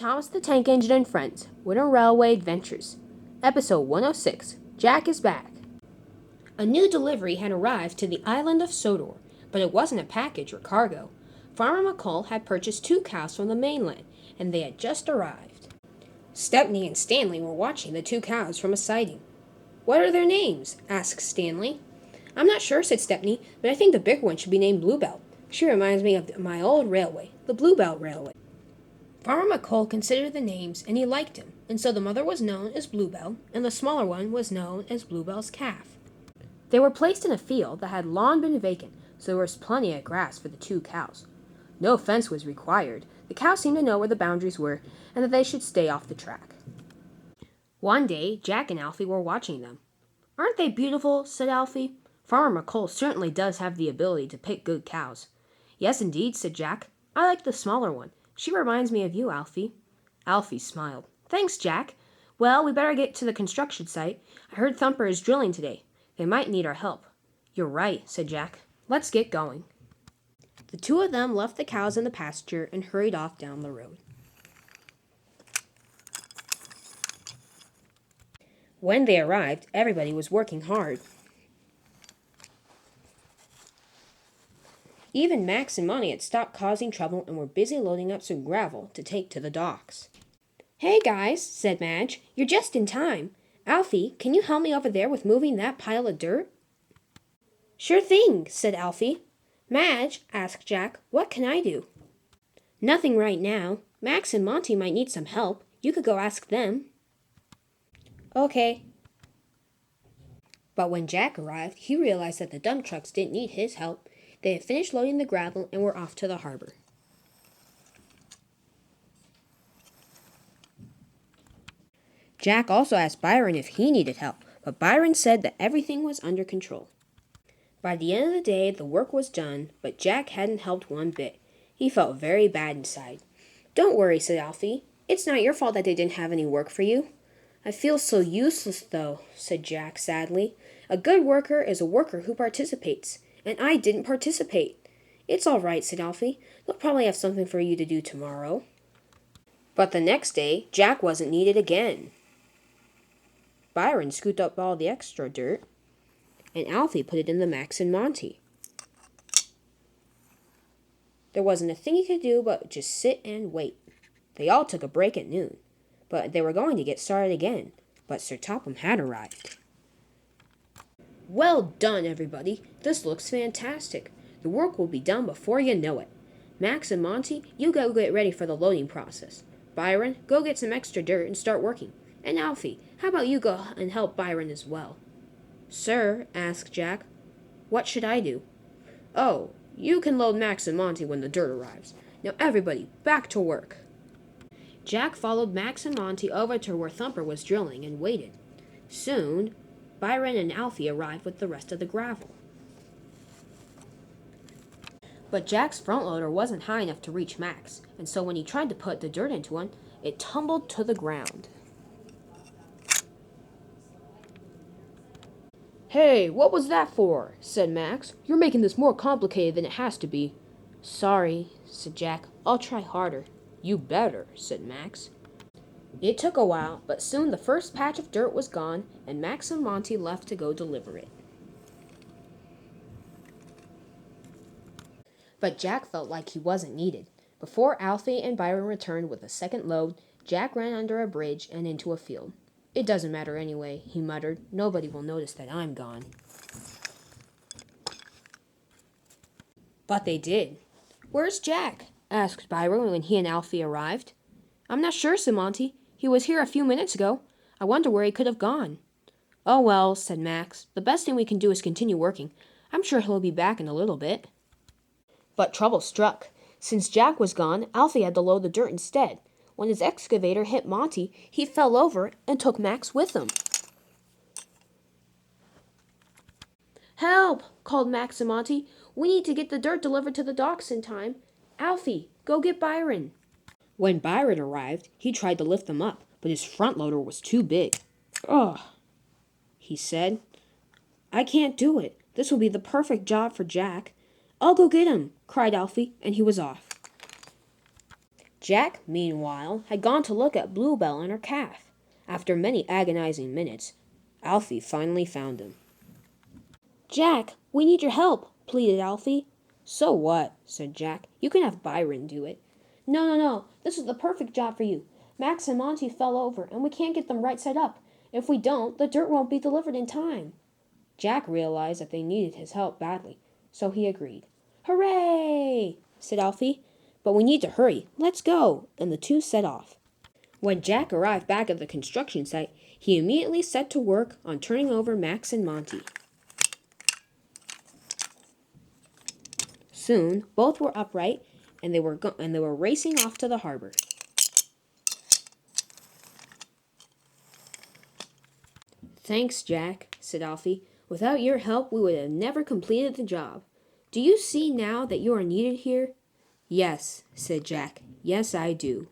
Thomas the Tank Engine and Friends, Wooden Railway Adventures, Episode 106, Jack is Back. A new delivery had arrived to the island of Sodor, but it wasn't a package or cargo. Farmer McColl had purchased 2 cows from the mainland, and they had just arrived. Stepney and Stanley were watching the 2 cows from a siding. "What are their names?" asked Stanley. "I'm not sure," said Stepney, "but I think the big one should be named Bluebell. She reminds me of my old railway, the Bluebell Railway." Farmer McColl considered the names, and he liked them, and so the mother was known as Bluebell, and the smaller one was known as Bluebell's calf. They were placed in a field that had long been vacant, so there was plenty of grass for the 2 cows. No fence was required. The cows seemed to know where the boundaries were, and that they should stay off the track. One day, Jack and Alfie were watching them. "Aren't they beautiful?" said Alfie. "Farmer McColl certainly does have the ability to pick good cows." "Yes, indeed," said Jack. "I like the smaller one. She reminds me of you, Alfie." Alfie smiled. "Thanks, Jack. Well, we better get to the construction site. I heard Thumper is drilling today. They might need our help." "You're right," said Jack. "Let's get going." The 2 of them left the cows in the pasture and hurried off down the road. When they arrived, everybody was working hard. Even Max and Monty had stopped causing trouble and were busy loading up some gravel to take to the docks. "Hey, guys," said Madge, "you're just in time. Alfie, can you help me over there with moving that pile of dirt?" "Sure thing," said Alfie. "Madge," asked Jack, "what can I do?" "Nothing right now. Max and Monty might need some help. You could go ask them." "Okay." But when Jack arrived, he realized that the dump trucks didn't need his help. They had finished loading the gravel and were off to the harbor. Jack also asked Byron if he needed help, but Byron said that everything was under control. By the end of the day, the work was done, but Jack hadn't helped one bit. He felt very bad inside. "Don't worry," said Alfie. "It's not your fault that they didn't have any work for you." "I feel so useless, though," said Jack sadly. "A good worker is a worker who participates, and I didn't participate." "It's all right," said Alfie. "They'll probably have something for you to do tomorrow." But the next day, Jack wasn't needed again. Byron scooped up all the extra dirt, and Alfie put it in the Max and Monty. There wasn't a thing he could do but just sit and wait. They all took a break at noon, but they were going to get started again. But Sir Topham had arrived. "Well done, everybody. This looks fantastic. The work will be done before you know it. Max and Monty, you go get ready for the loading process. Byron, go get some extra dirt and start working. And Alfie, how about you go and help Byron as well?" "Sir," asked Jack, "what should I do?" "Oh, you can load Max and Monty when the dirt arrives. Now everybody, back to work." Jack followed Max and Monty over to where Thumper was drilling and waited. Soon, Byron and Alfie arrived with the rest of the gravel. But Jack's front loader wasn't high enough to reach Max, and so when he tried to put the dirt into one, it tumbled to the ground. "Hey, what was that for?" said Max. "You're making this more complicated than it has to be." "Sorry," said Jack. "I'll try harder." "You better," said Max. It took a while, but soon the first patch of dirt was gone, and Max and Monty left to go deliver it. But Jack felt like he wasn't needed. Before Alfie and Byron returned with a second load, Jack ran under a bridge and into a field. "It doesn't matter anyway," he muttered. "Nobody will notice that I'm gone." But they did. "Where's Jack?" asked Byron when he and Alfie arrived. "I'm not sure," said Monty. "He was here a few minutes ago. I wonder where he could have gone." "Oh well," said Max. "The best thing we can do is continue working. I'm sure he'll be back in a little bit." But trouble struck. Since Jack was gone, Alfie had to load the dirt instead. When his excavator hit Monty, he fell over and took Max with him. "Help!" called Max and Monty. "We need to get the dirt delivered to the docks in time. Alfie, go get Byron." When Byron arrived, he tried to lift them up, but his front loader was too big. "Ugh," he said. "I can't do it. This will be the perfect job for Jack." "I'll go get him," cried Alfie, and he was off. Jack, meanwhile, had gone to look at Bluebell and her calf. After many agonizing minutes, Alfie finally found him. "Jack, we need your help," pleaded Alfie. "So what?" said Jack. "You can have Byron do it." No. This is the perfect job for you. Max and Monty fell over, and we can't get them right side up. If we don't, the dirt won't be delivered in time." Jack realized that they needed his help badly, so he agreed. "Hooray!" said Alfie. "But we need to hurry. Let's go!" And the two set off. When Jack arrived back at the construction site, he immediately set to work on turning over Max and Monty. Soon, both were upright, and they were racing off to the harbor. "Thanks, Jack," said Alfie. "Without your help, we would have never completed the job. Do you see now that you are needed here?" "Yes," said Jack. "Yes, I do."